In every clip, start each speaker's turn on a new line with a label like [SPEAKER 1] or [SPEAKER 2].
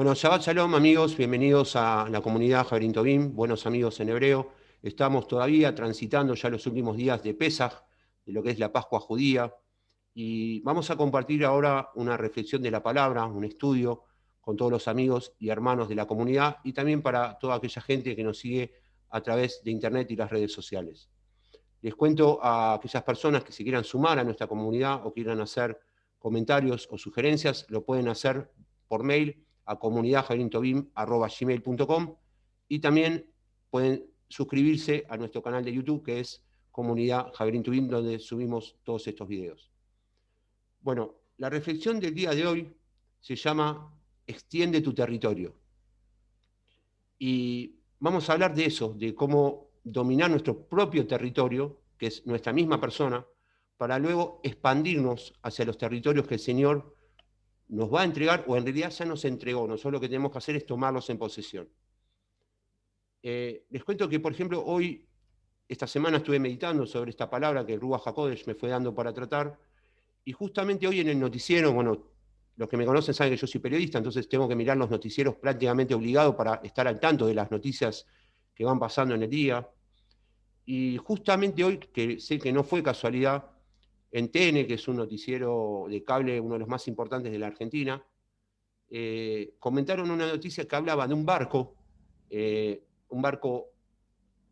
[SPEAKER 1] Bueno, Shabbat Shalom, amigos, bienvenidos a la comunidad Javerín Tobim, buenos amigos en hebreo. Estamos todavía transitando ya los últimos días de Pesaj, de lo que es la Pascua judía, y vamos a compartir ahora una reflexión de la palabra, un estudio con todos los amigos y hermanos de la comunidad y también para toda aquella gente que nos sigue a través de internet y las redes sociales. Les cuento a aquellas personas que se quieran sumar a nuestra comunidad o quieran hacer comentarios o sugerencias, lo pueden hacer por mail a comunidadjaverintobim@gmail.com y también pueden suscribirse a nuestro canal de YouTube, que es Comunidad Javerín Tobim, donde subimos todos estos videos. Bueno, la reflexión del día de hoy se llama Extiende tu territorio. Y vamos a hablar de eso, de cómo dominar nuestro propio territorio, que es nuestra misma persona, para luego expandirnos hacia los territorios que el Señor nos va a entregar, o en realidad ya nos entregó. Nosotros lo que tenemos que hacer es tomarlos en posesión. Les cuento que, por ejemplo, hoy, esta semana estuve meditando sobre esta palabra que el Ruach HaKodesh me fue dando para tratar, y justamente hoy en el noticiero, bueno, los que me conocen saben que yo soy periodista, entonces tengo que mirar los noticieros prácticamente obligado para estar al tanto de las noticias que van pasando en el día. Y justamente hoy, que sé que no fue casualidad, en TN, que es un noticiero de cable, uno de los más importantes de la Argentina, comentaron una noticia que hablaba de un barco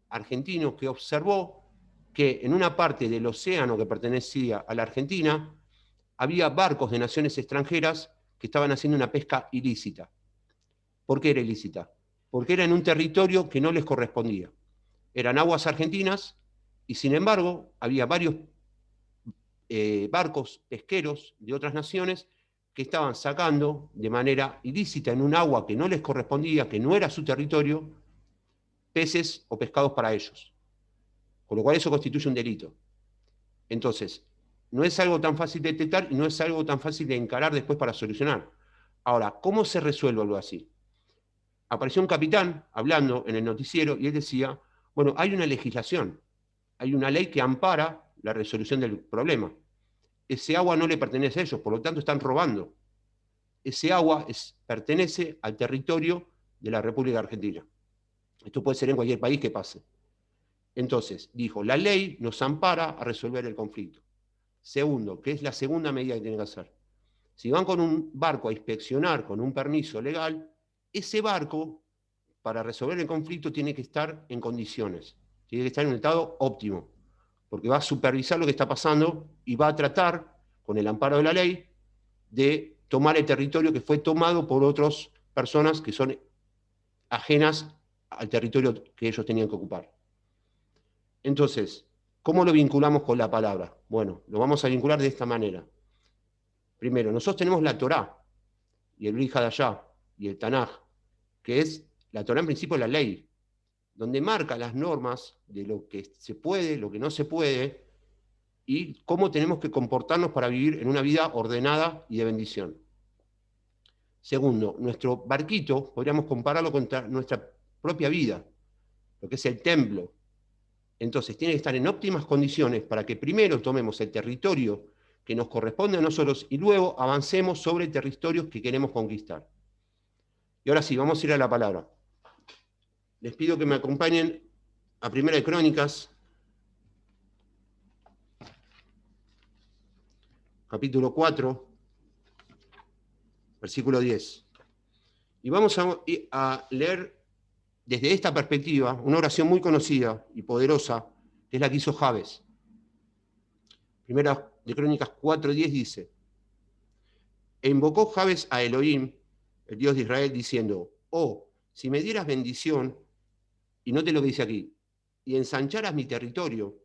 [SPEAKER 1] argentino que observó que en una parte del océano que pertenecía a la Argentina había barcos de naciones extranjeras que estaban haciendo una pesca ilícita. ¿Por qué era ilícita? Porque era en un territorio que no les correspondía. Eran aguas argentinas y sin embargo había varios barcos pesqueros de otras naciones que estaban sacando de manera ilícita en un agua que no les correspondía, que no era su territorio, peces o pescados para ellos. Con lo cual eso constituye un delito. Entonces, no es algo tan fácil de detectar y no es algo tan fácil de encarar después para solucionar. Ahora, ¿cómo se resuelve algo así? Apareció un capitán hablando en el noticiero y él decía, bueno, hay una legislación, hay una ley que ampara la resolución del problema. Ese agua no le pertenece a ellos, por lo tanto están robando. Ese agua pertenece al territorio de la República Argentina. Esto puede ser en cualquier país que pase. Entonces, dijo, la ley nos ampara a resolver el conflicto. Segundo, que es la segunda medida que tienen que hacer. Si van con un barco a inspeccionar con un permiso legal, ese barco, para resolver el conflicto, tiene que estar en condiciones, tiene que estar en un estado óptimo, porque va a supervisar lo que está pasando y va a tratar, con el amparo de la ley, de tomar el territorio que fue tomado por otras personas que son ajenas al territorio que ellos tenían que ocupar. Entonces, ¿cómo lo vinculamos con la palabra? Bueno, lo vamos a vincular de esta manera. Primero, nosotros tenemos la Torá y el Brit Hadashah y el Tanaj, que es la Torá en principio la ley, donde marca las normas de lo que se puede, lo que no se puede, y cómo tenemos que comportarnos para vivir en una vida ordenada y de bendición. Segundo, nuestro barquito, podríamos compararlo con nuestra propia vida, lo que es el templo. Entonces, tiene que estar en óptimas condiciones para que primero tomemos el territorio que nos corresponde a nosotros y luego avancemos sobre territorios que queremos conquistar. Y ahora sí, vamos a ir a la palabra. Les pido que me acompañen a Primera de Crónicas, capítulo 4, versículo 10. Y vamos a leer desde esta perspectiva una oración muy conocida y poderosa, que es la que hizo Jabes. Primera de Crónicas 4:10 dice, e invocó Jabes a Elohim, el Dios de Israel, diciendo, oh, si me dieras bendición, y note lo que dice aquí, y ensancharas mi territorio,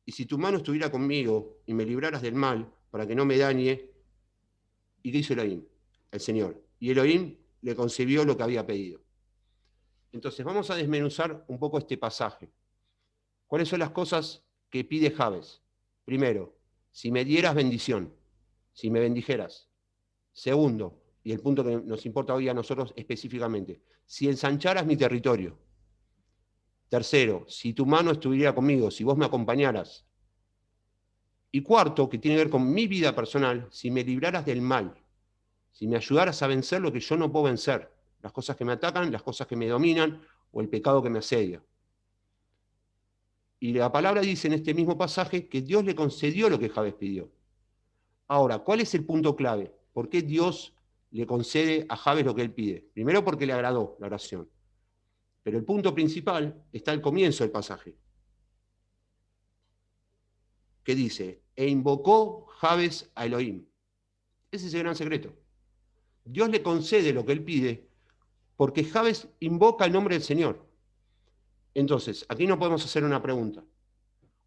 [SPEAKER 1] y si tu mano estuviera conmigo y me libraras del mal para que no me dañe, ¿y qué hizo Elohim? El Señor. Y Elohim le concedió lo que había pedido. Entonces vamos a desmenuzar un poco este pasaje. ¿Cuáles son las cosas que pide Jabes? Primero, si me dieras bendición, si me bendijeras. Segundo, y el punto que nos importa hoy a nosotros específicamente, si ensancharas mi territorio. Tercero, si tu mano estuviera conmigo, si vos me acompañaras. Y cuarto, que tiene que ver con mi vida personal, si me libraras del mal. Si me ayudaras a vencer lo que yo no puedo vencer, las cosas que me atacan, las cosas que me dominan o el pecado que me asedia. Y la palabra dice en este mismo pasaje que Dios le concedió lo que Jabes pidió. Ahora, ¿cuál es el punto clave? ¿Por qué Dios le concede a Jabes lo que él pide? Primero porque le agradó la oración. Pero el punto principal está al comienzo del pasaje, que dice, e invocó Jabes a Elohim. Ese es el gran secreto. Dios le concede lo que él pide porque Jabes invoca el nombre del Señor. Entonces, aquí no podemos hacer una pregunta.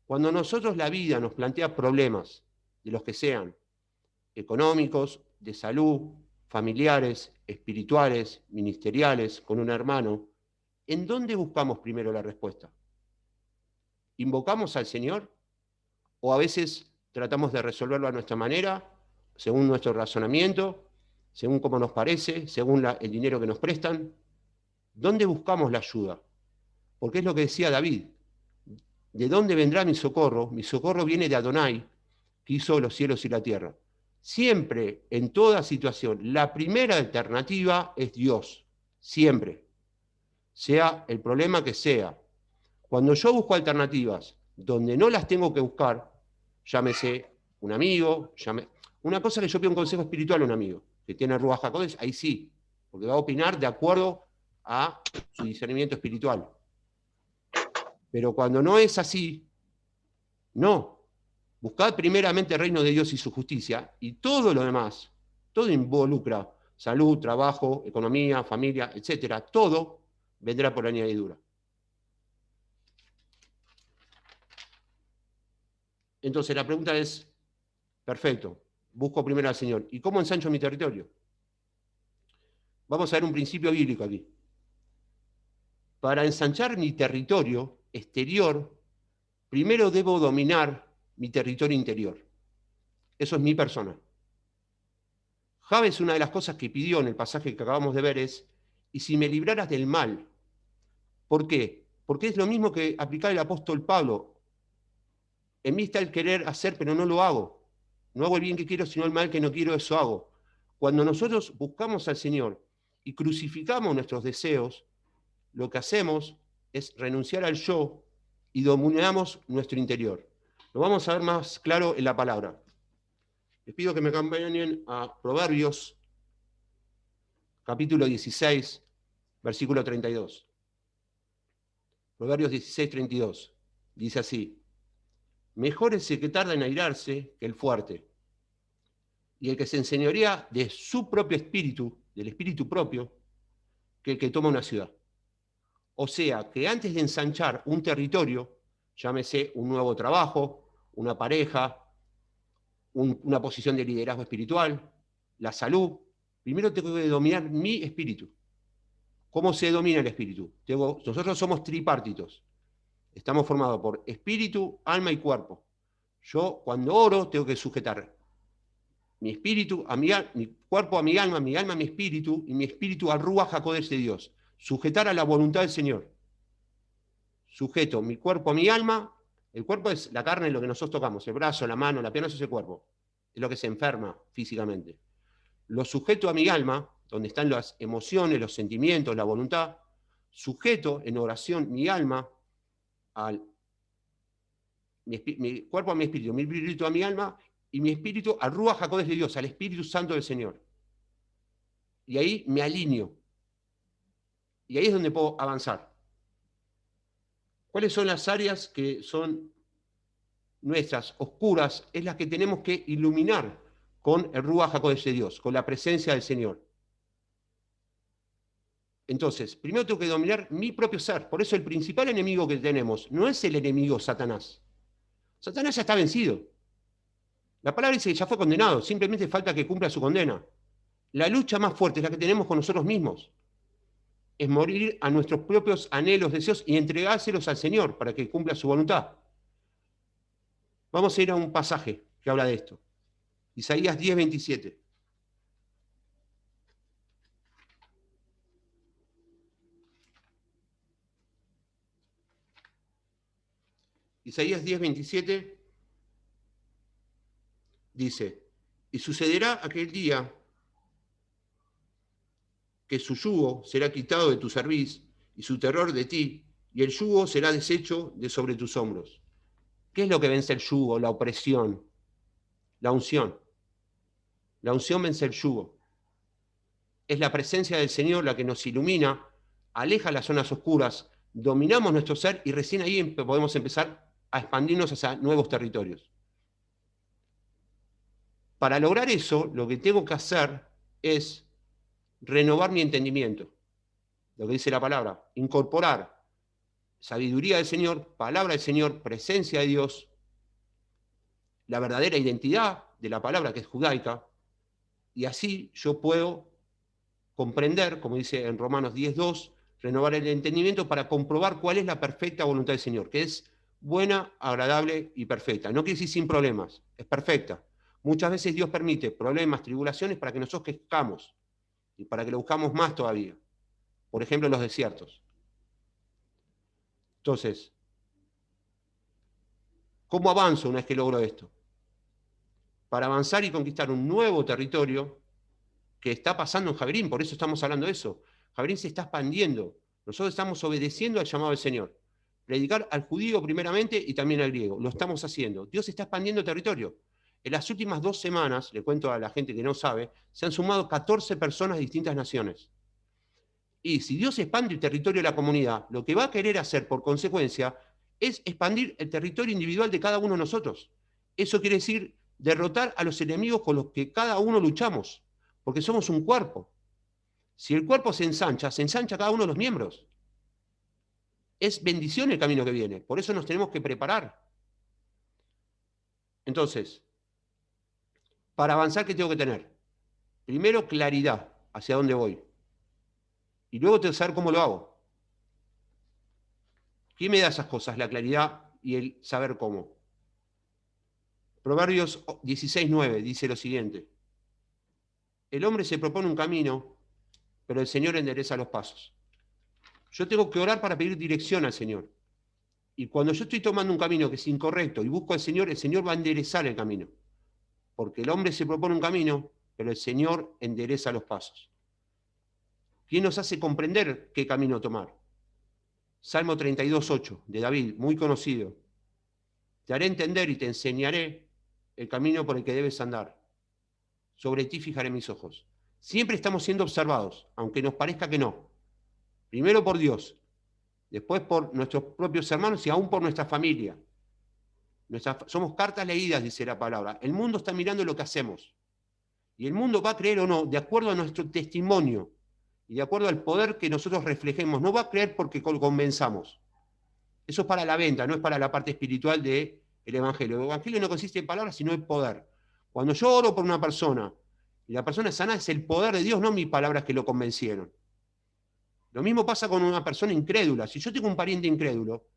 [SPEAKER 1] Cuando nosotros la vida nos plantea problemas, de los que sean, económicos, de salud, familiares, espirituales, ministeriales, con un hermano, ¿en dónde buscamos primero la respuesta? ¿Invocamos al Señor? ¿O a veces tratamos de resolverlo a nuestra manera, según nuestro razonamiento, según cómo nos parece, según el dinero que nos prestan? ¿Dónde buscamos la ayuda? Porque es lo que decía David. ¿De dónde vendrá mi socorro? Mi socorro viene de Adonai, que hizo los cielos y la tierra. Siempre, en toda situación, la primera alternativa es Dios. Siempre. Sea el problema que sea. Cuando yo busco alternativas donde no las tengo que buscar, llámese un amigo, una cosa que yo pido un consejo espiritual a un amigo, que tiene Ruach HaKodesh, ahí sí, porque va a opinar de acuerdo a su discernimiento espiritual. Pero cuando no es así, no. Buscad primeramente el reino de Dios y su justicia, y todo lo demás, todo involucra salud, trabajo, economía, familia, etcétera, todo vendrá por añadidura. Entonces la pregunta es, perfecto, busco primero al Señor. ¿Y cómo ensancho mi territorio? Vamos a ver un principio bíblico aquí. Para ensanchar mi territorio exterior, primero debo dominar mi territorio interior. Eso es mi persona. Jabes, una de las cosas que pidió en el pasaje que acabamos de ver es, y si me libraras del mal. ¿Por qué? Porque es lo mismo que aplicar el apóstol Pablo. En mí está el querer hacer, pero no lo hago. No hago el bien que quiero, sino el mal que no quiero, eso hago. Cuando nosotros buscamos al Señor y crucificamos nuestros deseos, lo que hacemos es renunciar al yo y dominamos nuestro interior. Lo vamos a ver más claro en la palabra. Les pido que me acompañen a Proverbios, capítulo 16, versículo 32. Proverbios 16, 32. Dice así, mejor es el que tarda en airarse que el fuerte, y el que se enseñorea de su propio espíritu, del espíritu propio, que el que toma una ciudad. O sea, que antes de ensanchar un territorio, llámese un nuevo trabajo, una pareja, una posición de liderazgo espiritual, la salud, primero tengo que dominar mi espíritu. ¿Cómo se domina el espíritu? Nosotros somos tripartitos. Estamos formados por espíritu, alma y cuerpo. Yo cuando oro tengo que sujetar mi espíritu a mi cuerpo a mi alma a mi espíritu y mi espíritu al Ruach HaKodesh de Dios. Sujetar a la voluntad del Señor. Sujeto mi cuerpo a mi alma. El cuerpo es la carne, lo que nosotros tocamos, el brazo, la mano, la pierna, eso es el cuerpo. Es lo que se enferma físicamente. Lo sujeto a mi alma, donde están las emociones, los sentimientos, la voluntad. Sujeto en oración mi alma al mi cuerpo a mi espíritu a mi alma y mi espíritu al Ruach HaKodesh de Dios, al Espíritu Santo del Señor. Y ahí me alineo. Y ahí es donde puedo avanzar. ¿Cuáles son las áreas que son nuestras, oscuras? Es las que tenemos que iluminar con el Ruach HaKodesh de Dios, con la presencia del Señor. Entonces, primero tengo que dominar mi propio ser. Por eso el principal enemigo que tenemos no es el enemigo Satanás. Satanás ya está vencido. La palabra dice que ya fue condenado, simplemente falta que cumpla su condena. La lucha más fuerte es la que tenemos con nosotros mismos. Es morir a nuestros propios anhelos, deseos y entregárselos al Señor para que cumpla su voluntad. Vamos a ir a un pasaje que habla de esto. Isaías 10, 27. Isaías 10, 27 dice, y sucederá aquel día que su yugo será quitado de tu cerviz y su terror de ti, y el yugo será deshecho de sobre tus hombros. ¿Qué es lo que vence el yugo? La opresión, la unción. La unción vence el yugo. Es la presencia del Señor la que nos ilumina, aleja las zonas oscuras, dominamos nuestro ser y recién ahí podemos empezar a expandirnos hacia nuevos territorios. Para lograr eso, lo que tengo que hacer es renovar mi entendimiento, lo que dice la palabra, incorporar sabiduría del Señor, palabra del Señor, presencia de Dios, la verdadera identidad de la palabra que es judaica, y así yo puedo comprender, como dice en Romanos 10:2, renovar el entendimiento para comprobar cuál es la perfecta voluntad del Señor, que es buena, agradable y perfecta. No quiere decir sin problemas, es perfecta. Muchas veces Dios permite problemas, tribulaciones para que nosotros crezcamos y para que lo buscamos más todavía. Por ejemplo, en los desiertos. Entonces, ¿cómo avanzo una vez que logro esto? Para avanzar y conquistar un nuevo territorio que está pasando en Jabrín, por eso estamos hablando de eso. Jabrín se está expandiendo. Nosotros estamos obedeciendo al llamado del Señor. Predicar al judío primeramente y también al griego. Lo estamos haciendo. Dios está expandiendo territorio. En las últimas 2 semanas, le cuento a la gente que no sabe, se han sumado 14 personas de distintas naciones. Y si Dios expande el territorio de la comunidad, lo que va a querer hacer por consecuencia es expandir el territorio individual de cada uno de nosotros. Eso quiere decir derrotar a los enemigos con los que cada uno luchamos, porque somos un cuerpo. Si el cuerpo se ensancha cada uno de los miembros. Es bendición el camino que viene, por eso nos tenemos que preparar. Entonces, para avanzar, ¿qué tengo que tener? Primero, claridad hacia dónde voy. Y luego tengo que saber cómo lo hago. ¿Quién me da esas cosas? La claridad y el saber cómo. Proverbios 16:9 dice lo siguiente. El hombre se propone un camino, pero el Señor endereza los pasos. Yo tengo que orar para pedir dirección al Señor. Y cuando yo estoy tomando un camino que es incorrecto y busco al Señor, el Señor va a enderezar el camino. Porque el hombre se propone un camino, pero el Señor endereza los pasos. ¿Quién nos hace comprender qué camino tomar? Salmo 32:8 de David, muy conocido. Te haré entender y te enseñaré el camino por el que debes andar. Sobre ti fijaré mis ojos. Siempre estamos siendo observados, aunque nos parezca que no. Primero por Dios, después por nuestros propios hermanos y aún por nuestra familia. Somos cartas leídas, dice la palabra. El mundo está mirando lo que hacemos. Y el mundo va a creer o no, de acuerdo a nuestro testimonio y de acuerdo al poder que nosotros reflejemos. No va a creer porque convenzamos. Eso es para la venta, no es para la parte espiritual del Evangelio. El Evangelio no consiste en palabras, sino en poder. Cuando yo oro por una persona y la persona es sana, es el poder de Dios, no mis palabras que lo convencieron. Lo mismo pasa con una persona incrédula. Si yo tengo un pariente incrédulo,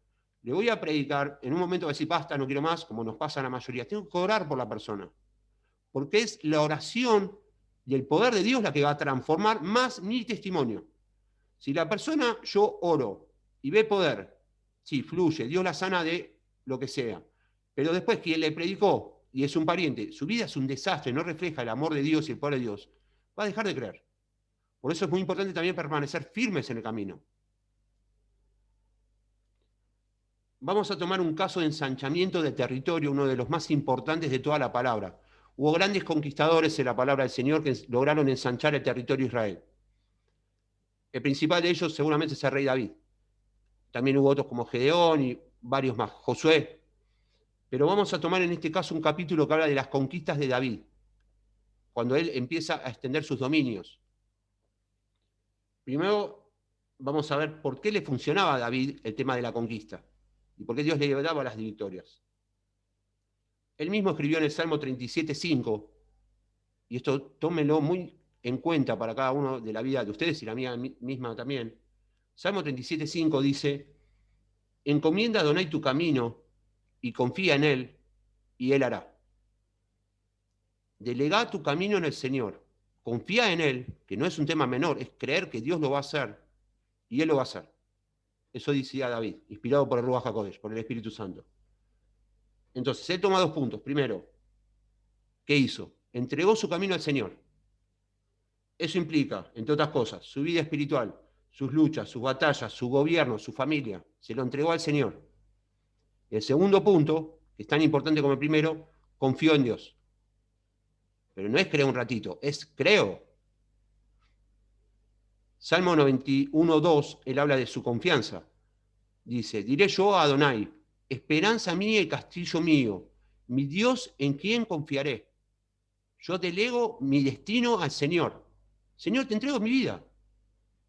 [SPEAKER 1] le voy a predicar, en un momento va a decir, basta, no quiero más, como nos pasa a la mayoría. Tengo que orar por la persona. Porque es la oración y el poder de Dios la que va a transformar más mi testimonio. Si la persona, yo oro y ve poder, sí, fluye, Dios la sana de lo que sea, pero después quien le predicó y es un pariente, su vida es un desastre, no refleja el amor de Dios y el poder de Dios, va a dejar de creer. Por eso es muy importante también permanecer firmes en el camino. Vamos a tomar un caso de ensanchamiento de territorio, uno de los más importantes de toda la palabra. Hubo grandes conquistadores en la palabra del Señor que lograron ensanchar el territorio de Israel. El principal de ellos seguramente es el rey David. También hubo otros como Gedeón y varios más, Josué. Pero vamos a tomar en este caso un capítulo que habla de las conquistas de David, cuando él empieza a extender sus dominios. Primero vamos a ver por qué le funcionaba a David el tema de la conquista y por qué Dios le daba las victorias. Él mismo escribió en el Salmo 37:5, y esto tómenlo muy en cuenta para cada uno de la vida de ustedes y la mía misma también. Salmo 37:5 dice, encomienda a Adonai tu camino y confía en él, y él hará. Delega tu camino en el Señor. Confía en él, que no es un tema menor, es creer que Dios lo va a hacer, y él lo va a hacer. Eso decía David, inspirado por el Ruach HaKodesh, por el Espíritu Santo. Entonces, él toma 2 puntos. Primero, ¿qué hizo? Entregó su camino al Señor. Eso implica, entre otras cosas, su vida espiritual, sus luchas, sus batallas, su gobierno, su familia. Se lo entregó al Señor. El segundo punto, que es tan importante como el primero, confió en Dios. Pero no es creo un ratito, es creo. Salmo 91:2, él habla de su confianza. Dice, diré yo a Adonai, esperanza mía y castillo mío, mi Dios en quien confiaré. Yo delego mi destino al Señor. Señor, te entrego mi vida.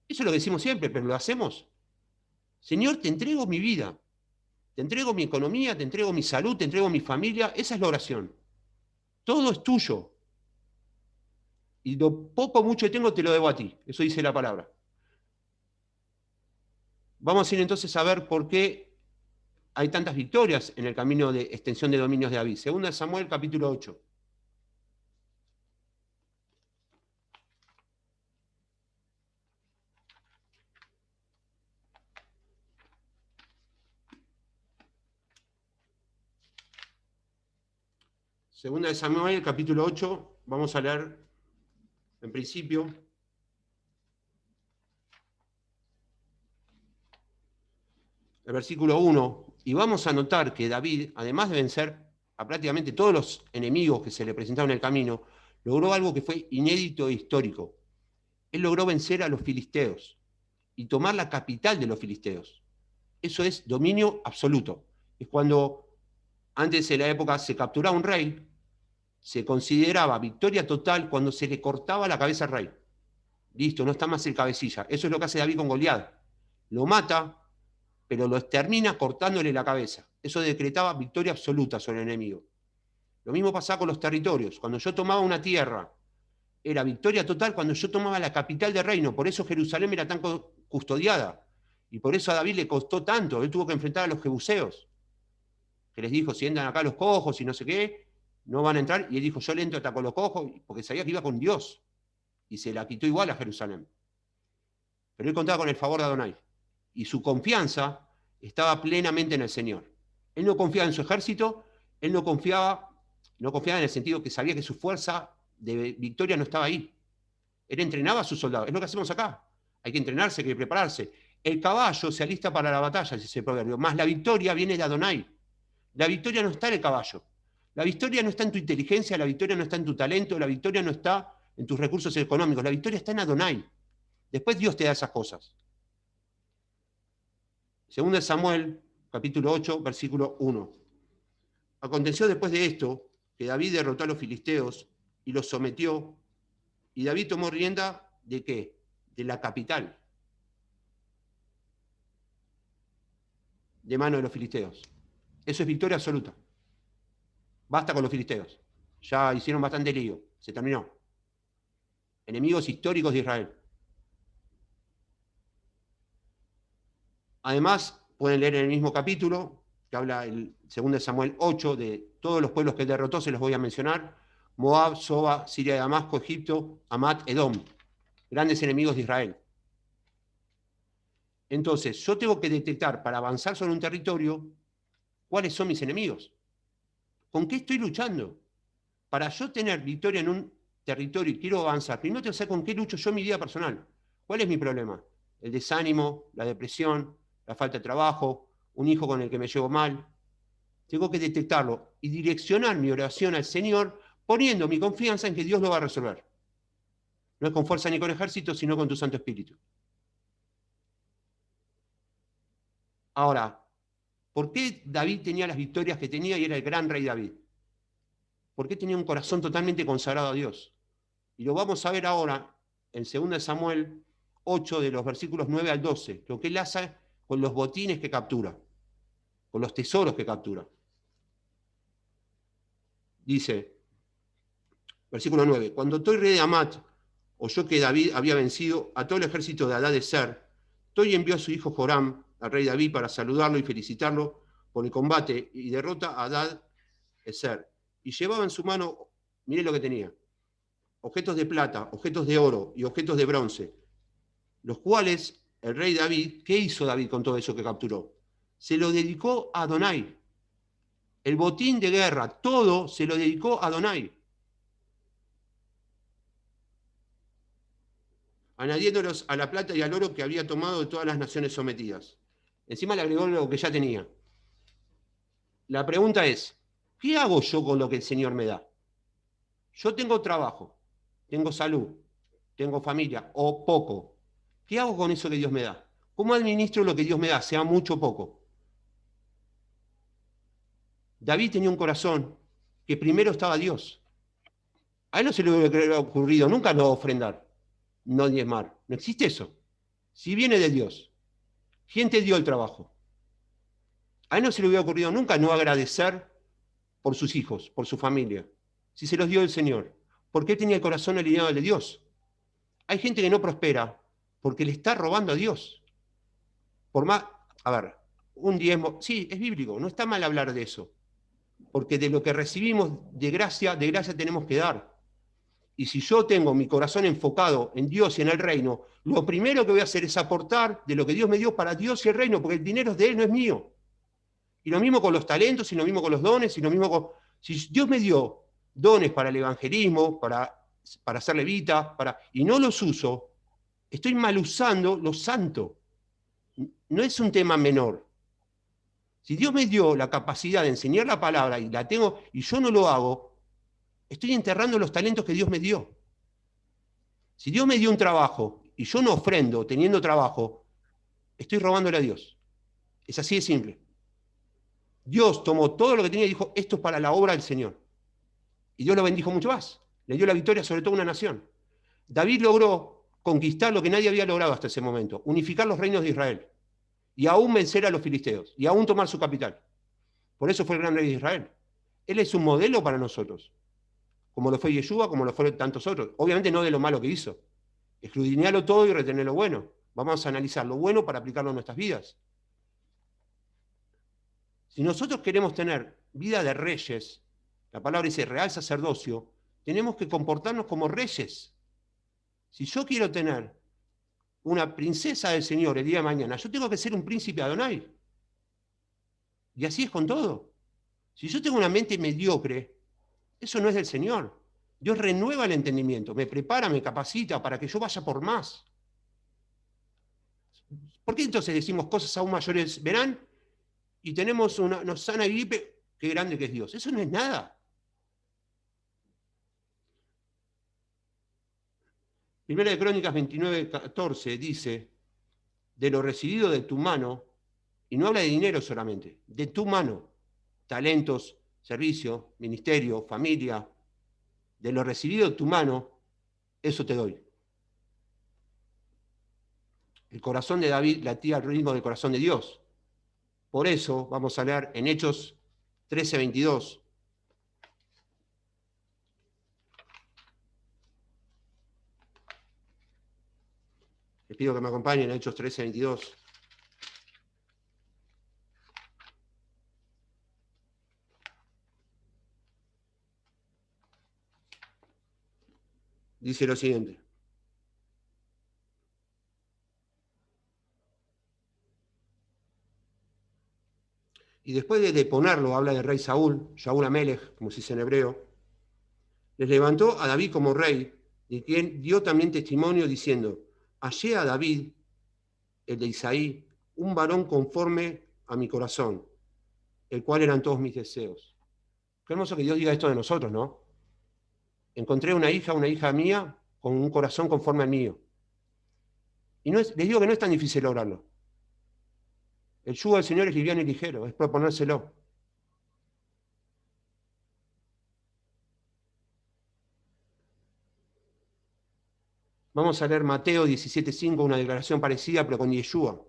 [SPEAKER 1] Eso es lo que decimos siempre, pero lo hacemos. Señor, te entrego mi vida. Te entrego mi economía, te entrego mi salud, te entrego mi familia. Esa es la oración. Todo es tuyo. Y lo poco mucho que tengo te lo debo a ti. Eso dice la palabra. Vamos a ir entonces a ver por qué hay tantas victorias en el camino de extensión de dominios de David. Segunda de Samuel, capítulo 8. Segunda de Samuel, capítulo 8. Vamos a leer en principio el versículo 1. Y vamos a notar que David, además de vencer a prácticamente todos los enemigos que se le presentaron en el camino, logró algo que fue inédito e histórico. Él logró vencer a los filisteos y tomar la capital de los filisteos. Eso es dominio absoluto. Es cuando antes en la época se capturaba un rey, se consideraba victoria total cuando se le cortaba la cabeza al rey. Listo, no está más el cabecilla. Eso es lo que hace David con Goliat. Lo mata, pero lo extermina cortándole la cabeza. Eso decretaba victoria absoluta sobre el enemigo. Lo mismo pasaba con los territorios. Cuando yo tomaba una tierra, era victoria total cuando yo tomaba la capital del reino. Por eso Jerusalén era tan custodiada. Y por eso a David le costó tanto. Él tuvo que enfrentar a los jebuseos, que les dijo, si entran acá los cojos y no sé qué, no van a entrar. Y él dijo, yo le entro hasta con los cojos, porque sabía que iba con Dios. Y se la quitó igual a Jerusalén. Pero él contaba con el favor de Adonai. Y su confianza estaba plenamente en el Señor. Él no confiaba en su ejército, él no confiaba en el sentido que sabía que su fuerza de victoria no estaba ahí. Él entrenaba a sus soldados. Es lo que hacemos acá. Hay que entrenarse, hay que prepararse. El caballo se alista para la batalla, dice el proverbio. Más la victoria viene de Adonai. La victoria no está en el caballo. La victoria no está en tu inteligencia, la victoria no está en tu talento, la victoria no está en tus recursos económicos. La victoria está en Adonai. Después Dios te da esas cosas. Segunda de Samuel, capítulo 8, versículo 1. Aconteció después de esto que David derrotó a los filisteos y los sometió. Y David tomó rienda ¿de qué? De la capital, de mano de los filisteos. Eso es victoria absoluta. Basta con los filisteos. Ya hicieron bastante lío. Se terminó. Enemigos históricos de Israel. Además, pueden leer en el mismo capítulo, que habla el 2 de Samuel 8, de todos los pueblos que derrotó, se los voy a mencionar. Moab, Soba, Siria de Damasco, Egipto, Amat, Edom. Grandes enemigos de Israel. Entonces, yo tengo que detectar para avanzar sobre un territorio cuáles son mis enemigos. ¿Con qué estoy luchando? Para yo tener victoria en un territorio y quiero avanzar, primero tengo que saber con qué lucho yo en mi vida personal. ¿Cuál es mi problema? El desánimo, la depresión, la falta de trabajo, un hijo con el que me llevo mal. Tengo que detectarlo y direccionar mi oración al Señor poniendo mi confianza en que Dios lo va a resolver. No es con fuerza ni con ejército, sino con tu Santo Espíritu. Ahora, ¿por qué David tenía las victorias que tenía y era el gran rey David? ¿Por qué tenía un corazón totalmente consagrado a Dios? Y lo vamos a ver ahora en 2 Samuel 8, de los versículos 9 al 12, lo que él hace con los botines que captura, con los tesoros que captura. Dice, versículo 9, cuando Toy, rey de Amat, oyó que David había vencido a todo el ejército de Hadadezer, Toy envió a su hijo Joram, al rey David, para saludarlo y felicitarlo por el combate y derrota a Hadadezer. Y llevaba en su mano, mire lo que tenía, objetos de plata, objetos de oro y objetos de bronce, los cuales el rey David, ¿qué hizo David con todo eso que capturó? Se lo dedicó a Adonai. El botín de guerra, todo se lo dedicó a Adonai. añadiéndolos a la plata y al oro que había tomado de todas las naciones sometidas. Encima le agregó lo que ya tenía. La pregunta es, ¿qué hago yo con lo que el Señor me da? Yo tengo trabajo, tengo salud, tengo familia, o poco. ¿Qué hago con eso que Dios me da? ¿Cómo administro lo que Dios me da, sea mucho o poco? David tenía un corazón que primero estaba Dios. A él no se le hubiera ocurrido nunca no ofrendar, no diezmar. No existe eso. Si viene de Dios, ¿quién te dio el trabajo? A él no se le hubiera ocurrido nunca no agradecer por sus hijos, por su familia, si se los dio el Señor. Porque él tenía el corazón alineado al de Dios. Hay gente que no prospera porque le está robando a Dios. Por más, a ver, un diezmo, sí, es bíblico, no está mal hablar de eso. Porque de lo que recibimos de gracia tenemos que dar. Y si yo tengo mi corazón enfocado en Dios y en el reino, lo primero que voy a hacer es aportar de lo que Dios me dio para Dios y el reino, porque el dinero es de Él, no es mío. Y lo mismo con los talentos, y lo mismo con los dones, y lo mismo con... Si Dios me dio dones para el evangelismo, para hacer levita, y no los uso, estoy mal usando lo santo. No es un tema menor. Si Dios me dio la capacidad de enseñar la palabra y la tengo, y yo no lo hago, estoy enterrando los talentos que Dios me dio. Si Dios me dio un trabajo y yo no ofrendo teniendo trabajo, estoy robándole a Dios. Es así de simple. Dios tomó todo lo que tenía y dijo, esto es para la obra del Señor. Y Dios lo bendijo mucho más. Le dio la victoria sobre toda una nación. David logró conquistar lo que nadie había logrado hasta ese momento, unificar los reinos de Israel. Y aún vencer a los filisteos. Y aún tomar su capital. Por eso fue el gran rey de Israel. Él es un modelo para nosotros. Como lo fue Yeshua, como lo fueron tantos otros. Obviamente no de lo malo que hizo. Escudriñarlo todo y retener lo bueno. Vamos a analizar lo bueno para aplicarlo en nuestras vidas. Si nosotros queremos tener vida de reyes, la palabra dice real sacerdocio, tenemos que comportarnos como reyes. Si yo quiero tener una princesa del Señor el día de mañana, yo tengo que ser un príncipe Adonai. Y así es con todo. Si yo tengo una mente mediocre, eso no es del Señor. Dios renueva el entendimiento, me prepara, me capacita para que yo vaya por más. ¿Por qué entonces decimos cosas aún mayores? Verán, y tenemos nos sana gripe, qué grande que es Dios. Eso no es nada. Primera de Crónicas 29:14 dice, de lo recibido de tu mano, y no habla de dinero solamente, de tu mano, talentos, servicio, ministerio, familia, de lo recibido de tu mano, eso te doy. El corazón de David latía al ritmo del corazón de Dios. Por eso vamos a leer en Hechos 13:22. Les pido que me acompañen a Hechos 13:22. Dice lo siguiente. Y después de deponerlo, habla del rey Saúl, Shaul Amelech, como se dice en hebreo, les levantó a David como rey, de quien dio también testimonio diciendo, hallé a David, el de Isaí, un varón conforme a mi corazón, el cual eran todos mis deseos. Qué hermoso que Dios diga esto de nosotros, ¿no? Encontré una hija mía, con un corazón conforme al mío. Y les digo que no es tan difícil lograrlo. El yugo del Señor es liviano y ligero, es proponérselo. Vamos a leer Mateo 17:5, una declaración parecida, pero con Yeshua,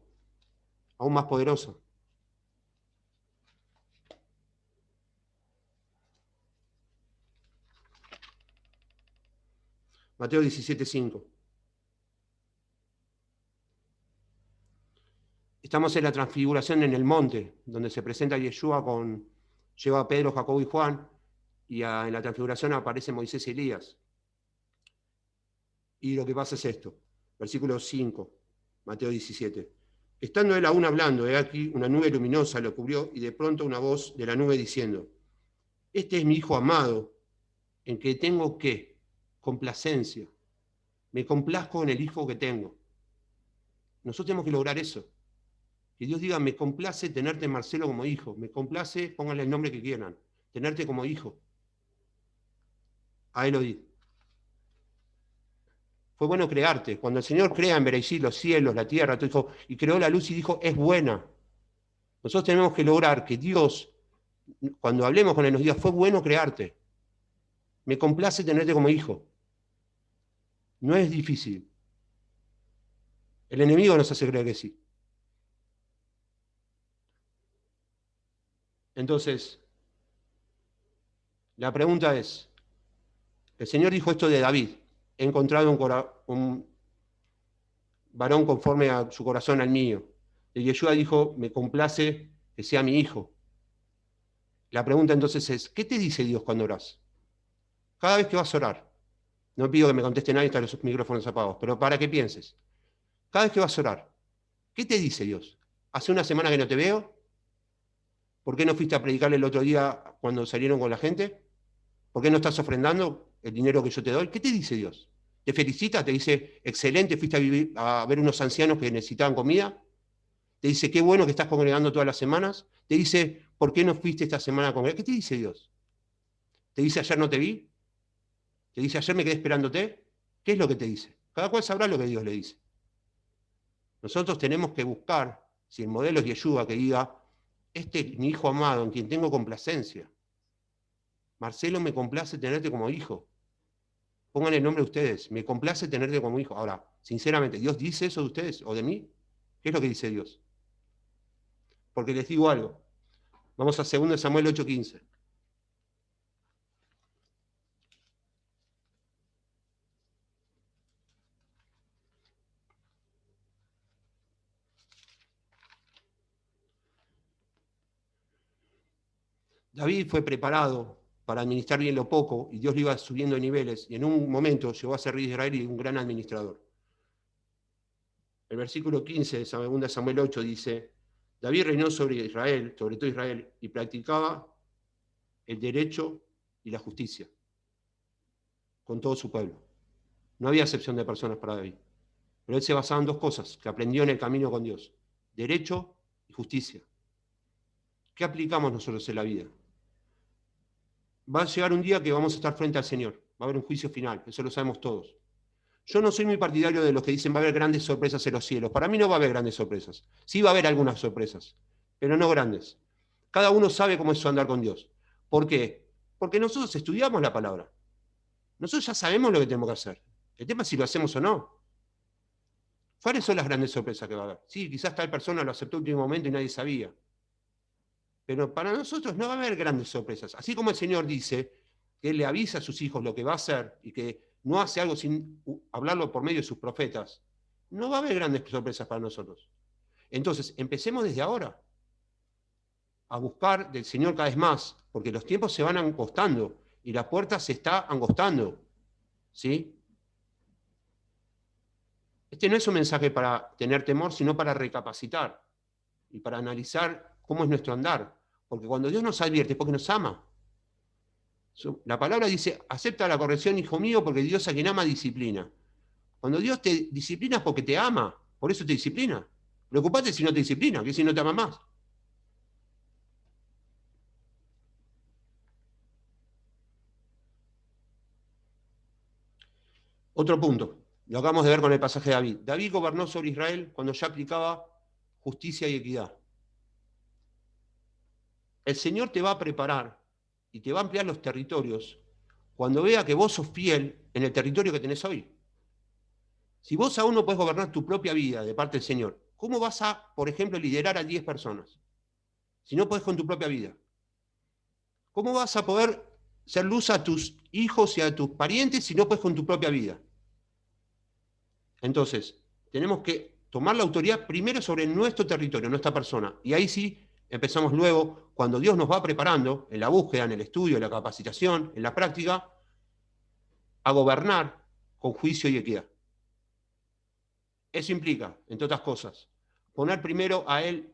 [SPEAKER 1] aún más poderosa. Mateo 17:5. Estamos en la transfiguración en el monte, donde se presenta Yeshua lleva a Pedro, Jacobo y Juan, y en la transfiguración aparecen Moisés y Elías. Y lo que pasa es esto, versículo 5, Mateo 17. Estando él aún hablando, he aquí una nube luminosa lo cubrió, y de pronto una voz de la nube diciendo, este es mi Hijo amado, en que tengo, ¿qué? Complacencia. Me complazco en el hijo que tengo. Nosotros tenemos que lograr eso. Que Dios diga, me complace tenerte, Marcelo, como hijo. Me complace, pónganle el nombre que quieran, tenerte como hijo. A él oíd. Fue bueno crearte. Cuando el Señor crea en Bereshit los cielos, la tierra, todo dijo, y creó la luz y dijo, es buena. Nosotros tenemos que lograr que Dios, cuando hablemos con él, nos diga, fue bueno crearte. Me complace tenerte como hijo. No es difícil. El enemigo nos hace creer que sí. Entonces, la pregunta es, el Señor dijo esto de David, he encontrado un varón conforme a su corazón al mío. Y Yeshua dijo, me complace que sea mi hijo. La pregunta entonces es, ¿qué te dice Dios cuando orás? Cada vez que vas a orar, no pido que me conteste nadie, están los micrófonos apagados, pero para que pienses, cada vez que vas a orar, ¿qué te dice Dios? ¿Hace una semana que no te veo? ¿Por qué no fuiste a predicarle el otro día cuando salieron con la gente? ¿Por qué no estás ofrendando el dinero que yo te doy? ¿Qué te dice Dios? ¿Te felicita? ¿Te dice, excelente, fuiste a ver unos ancianos que necesitaban comida? ¿Te dice, qué bueno que estás congregando todas las semanas? ¿Te dice, por qué no fuiste esta semana a congregar? ¿Qué te dice Dios? ¿Te dice, ayer no te vi? ¿Te dice, ayer me quedé esperándote? ¿Qué es lo que te dice? Cada cual sabrá lo que Dios le dice. Nosotros tenemos que buscar, si el modelo es Yeshua, que diga, este es mi hijo amado, en quien tengo complacencia. Marcelo, me complace tenerte como hijo. Pongan el nombre de ustedes. Me complace tenerte como hijo. Ahora, sinceramente, ¿Dios dice eso de ustedes o de mí? ¿Qué es lo que dice Dios? Porque les digo algo. Vamos a 2 Samuel 8:15. David fue preparado para administrar bien lo poco y Dios le iba subiendo de niveles y en un momento llegó a ser rey de Israel y un gran administrador. El versículo 15 de 2 Samuel 8 dice, David reinó sobre Israel, sobre todo Israel, y practicaba el derecho y la justicia con todo su pueblo. No había excepción de personas para David. Pero él se basaba en dos cosas que aprendió en el camino con Dios. Derecho y justicia. ¿Qué aplicamos nosotros en la vida? Va a llegar un día que vamos a estar frente al Señor. Va a haber un juicio final, eso lo sabemos todos. Yo no soy muy partidario de los que dicen va a haber grandes sorpresas en los cielos. Para mí no va a haber grandes sorpresas. Sí va a haber algunas sorpresas, pero no grandes. Cada uno sabe cómo es su andar con Dios. ¿Por qué? Porque nosotros estudiamos la palabra. Nosotros ya sabemos lo que tenemos que hacer. El tema es si lo hacemos o no. ¿Cuáles son las grandes sorpresas que va a haber? Sí, quizás tal persona lo aceptó en último momento y nadie sabía. Pero para nosotros no va a haber grandes sorpresas. Así como el Señor dice que Él le avisa a sus hijos lo que va a hacer y que no hace algo sin hablarlo por medio de sus profetas, no va a haber grandes sorpresas para nosotros. Entonces, empecemos desde ahora a buscar del Señor cada vez más, porque los tiempos se van angostando y la puerta se está angostando. ¿Sí? Este no es un mensaje para tener temor, sino para recapacitar y para analizar cómo es nuestro andar. Porque cuando Dios nos advierte es porque nos ama. La palabra dice, acepta la corrección, hijo mío, porque Dios a quien ama disciplina. Cuando Dios te disciplina es porque te ama, por eso te disciplina. Preocupate si no te disciplina, que si no te ama más. Otro punto, lo acabamos de ver con el pasaje de David. David gobernó sobre Israel cuando ya aplicaba justicia y equidad. El Señor te va a preparar y te va a ampliar los territorios cuando vea que vos sos fiel en el territorio que tenés hoy. Si vos aún no podés gobernar tu propia vida de parte del Señor, ¿cómo vas a, por ejemplo, liderar a 10 personas? Si no podés con tu propia vida. ¿Cómo vas a poder ser luz a tus hijos y a tus parientes si no podés con tu propia vida? Entonces, tenemos que tomar la autoridad primero sobre nuestro territorio, nuestra persona. Y ahí sí empezamos luego, cuando Dios nos va preparando, en la búsqueda, en el estudio, en la capacitación, en la práctica, a gobernar con juicio y equidad. Eso implica, entre otras cosas, poner primero a Él,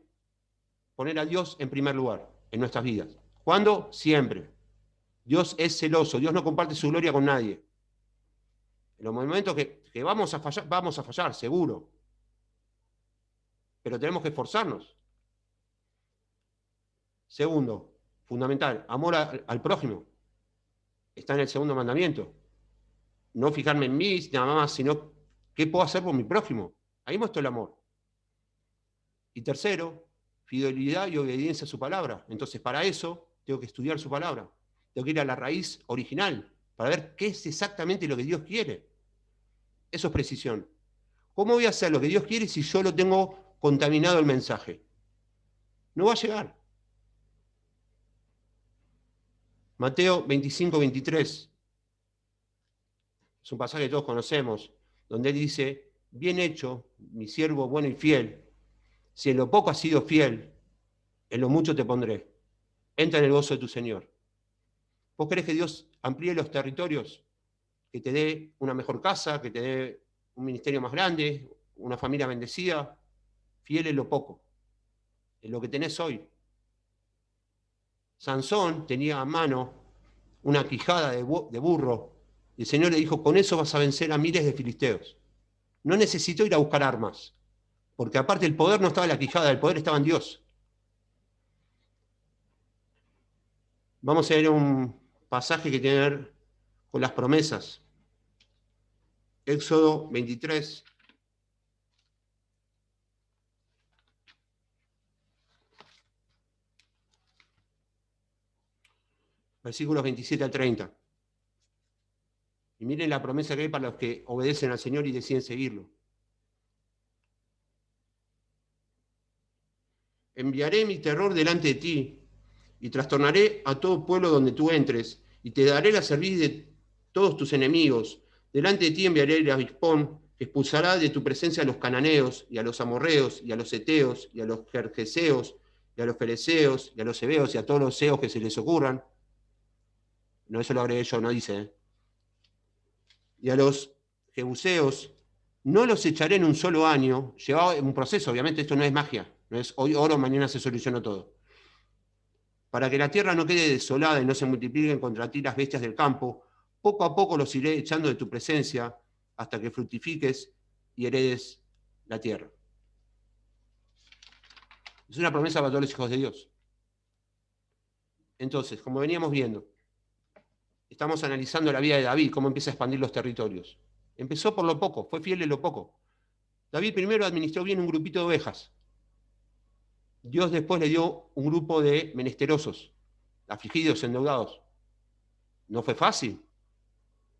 [SPEAKER 1] poner a Dios en primer lugar en nuestras vidas. ¿Cuándo? Siempre. Dios es celoso, Dios no comparte su gloria con nadie. En los momentos que Que vamos a fallar, seguro. Pero tenemos que esforzarnos. Segundo, fundamental, amor al prójimo. Está en el segundo mandamiento. No fijarme en mí nada más, sino qué puedo hacer por mi prójimo. Ahí muestro el amor. Y tercero, fidelidad y obediencia a su palabra. Entonces, para eso, tengo que estudiar su palabra. Tengo que ir a la raíz original para ver qué es exactamente lo que Dios quiere. Eso es precisión. ¿Cómo voy a hacer lo que Dios quiere si yo lo tengo contaminado el mensaje? No va a llegar. Mateo 25, 23. Es un pasaje que todos conocemos, donde él dice, bien hecho, mi siervo bueno y fiel. Si en lo poco has sido fiel, en lo mucho te pondré. Entra en el gozo de tu Señor. ¿Vos querés que Dios amplíe los territorios? Que te dé una mejor casa, que te dé un ministerio más grande, una familia bendecida. Fiel en lo poco, en lo que tenés hoy. Sansón tenía a mano una quijada de burro, y el Señor le dijo, con eso vas a vencer a miles de filisteos. No necesitó ir a buscar armas, porque aparte el poder no estaba en la quijada, el poder estaba en Dios. Vamos a ver un pasaje que tiene que ver con las promesas. Éxodo 23. Versículos 27 al 30. Y miren la promesa que hay para los que obedecen al Señor y deciden seguirlo. Enviaré mi terror delante de ti y trastornaré a todo pueblo donde tú entres y te daré la cerviz de todos tus enemigos. Delante de ti enviaré el avispón que expulsará de tu presencia a los cananeos y a los amorreos y a los heteos y a los gergeseos y a los fereceos y a los heveos y a todos los seos que se les ocurran. No, eso lo agregué yo, no dice. Y a los jebuseos, no los echaré en un solo año. Llevaba un proceso, obviamente esto no es magia. No es hoy oro, mañana se solucionó todo. Para que la tierra no quede desolada y no se multipliquen contra ti las bestias del campo, poco a poco los iré echando de tu presencia hasta que fructifiques y heredes la tierra. Es una promesa para todos los hijos de Dios. Entonces, como veníamos viendo, estamos analizando la vida de David, cómo empieza a expandir los territorios. Empezó por lo poco, fue fiel en lo poco. David primero administró bien un grupito de ovejas. Dios después le dio un grupo de menesterosos, afligidos, endeudados. No fue fácil.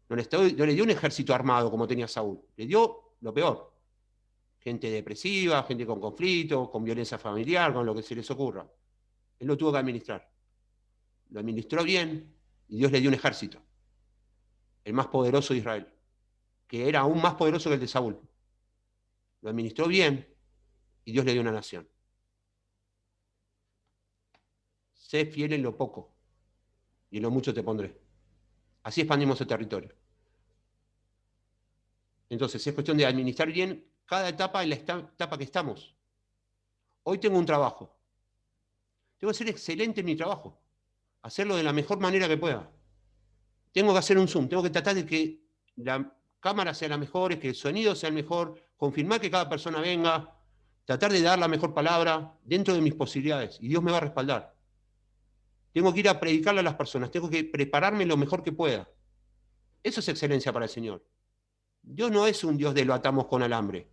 [SPEAKER 1] No le dio un ejército armado como tenía Saúl. Le dio lo peor. Gente depresiva, gente con conflicto, con violencia familiar, con lo que se les ocurra. Él lo tuvo que administrar. Lo administró bien y Dios le dio un ejército. El más poderoso de Israel. Que era aún más poderoso que el de Saúl. Lo administró bien y Dios le dio una nación. Sé fiel en lo poco y en lo mucho te pondré. Así expandimos el territorio. Entonces, es cuestión de administrar bien cada etapa en la etapa que estamos. Hoy tengo un trabajo. Tengo que ser excelente en mi trabajo. Hacerlo de la mejor manera que pueda. Tengo que hacer un Zoom. Tengo que tratar de que la cámara sea la mejor, que el sonido sea el mejor, confirmar que cada persona venga, tratar de dar la mejor palabra dentro de mis posibilidades. Y Dios me va a respaldar. Tengo que ir a predicarle a las personas. Tengo que prepararme lo mejor que pueda. Eso es excelencia para el Señor. Dios no es un Dios de lo atamos con alambre.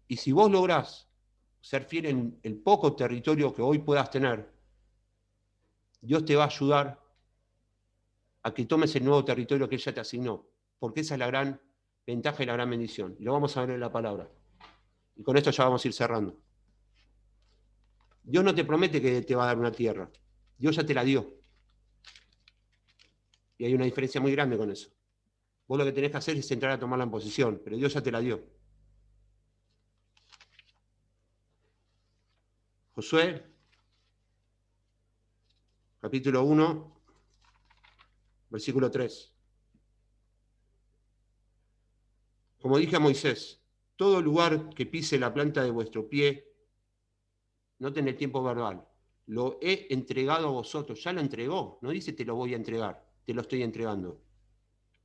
[SPEAKER 1] Y si vos lográs ser fiel en el poco territorio que hoy puedas tener, Dios te va a ayudar a que tomes el nuevo territorio que Él ya te asignó, porque esa es la gran ventaja y la gran bendición. Y lo vamos a ver en la palabra. Y con esto ya vamos a ir cerrando. Dios no te promete que te va a dar una tierra. Dios ya te la dio. Y hay una diferencia muy grande con eso. Vos lo que tenés que hacer es entrar a tomarla en posesión, pero Dios ya te la dio. Josué, capítulo 1, versículo 3. Como dije a Moisés, todo lugar que pise la planta de vuestro pie, noten el tiempo verbal, lo he entregado a vosotros. Ya lo entregó, no dice te lo voy a entregar, te lo estoy entregando.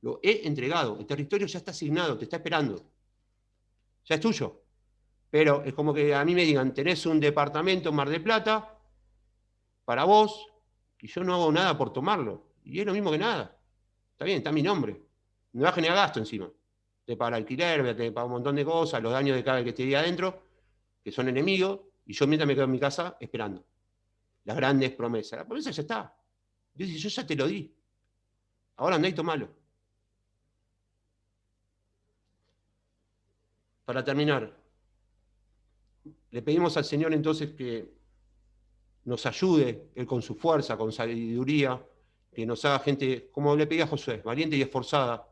[SPEAKER 1] Lo he entregado, el territorio ya está asignado, te está esperando. Ya es tuyo. Pero es como que a mí me digan, tenés un departamento en Mar del Plata para vos, y yo no hago nada por tomarlo. Y es lo mismo que nada. Está bien, está mi nombre. Me va a generar gasto encima. Te paga el alquiler, te paga un montón de cosas, los daños de cada vez que esté ahí adentro, que son enemigos, y yo mientras me quedo en mi casa esperando. Las grandes promesas. La promesa ya está. Yo dije, yo ya te lo di. Ahora andá y tomalo. Para terminar, le pedimos al Señor entonces que nos ayude, Él con su fuerza, con sabiduría, que nos haga gente, como le pedí a Josué, valiente y esforzada,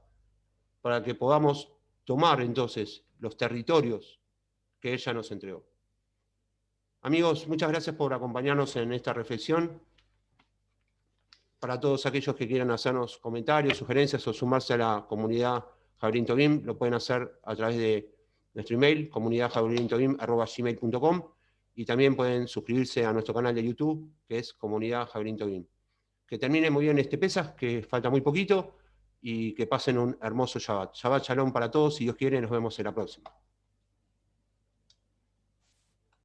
[SPEAKER 1] para que podamos tomar entonces los territorios que ella nos entregó. Amigos, muchas gracias por acompañarnos en esta reflexión. Para todos aquellos que quieran hacernos comentarios, sugerencias o sumarse a la comunidad Javelin Tobim, lo pueden hacer a través de nuestro email, comunidadjavelintobim@gmail.com, y también pueden suscribirse a nuestro canal de YouTube, que es Comunidad Javelin Tobim. Que termine muy bien este Pesaj, que falta muy poquito, y que pasen un hermoso Shabbat. Shabbat Shalom para todos, si Dios quiere, nos vemos en la próxima.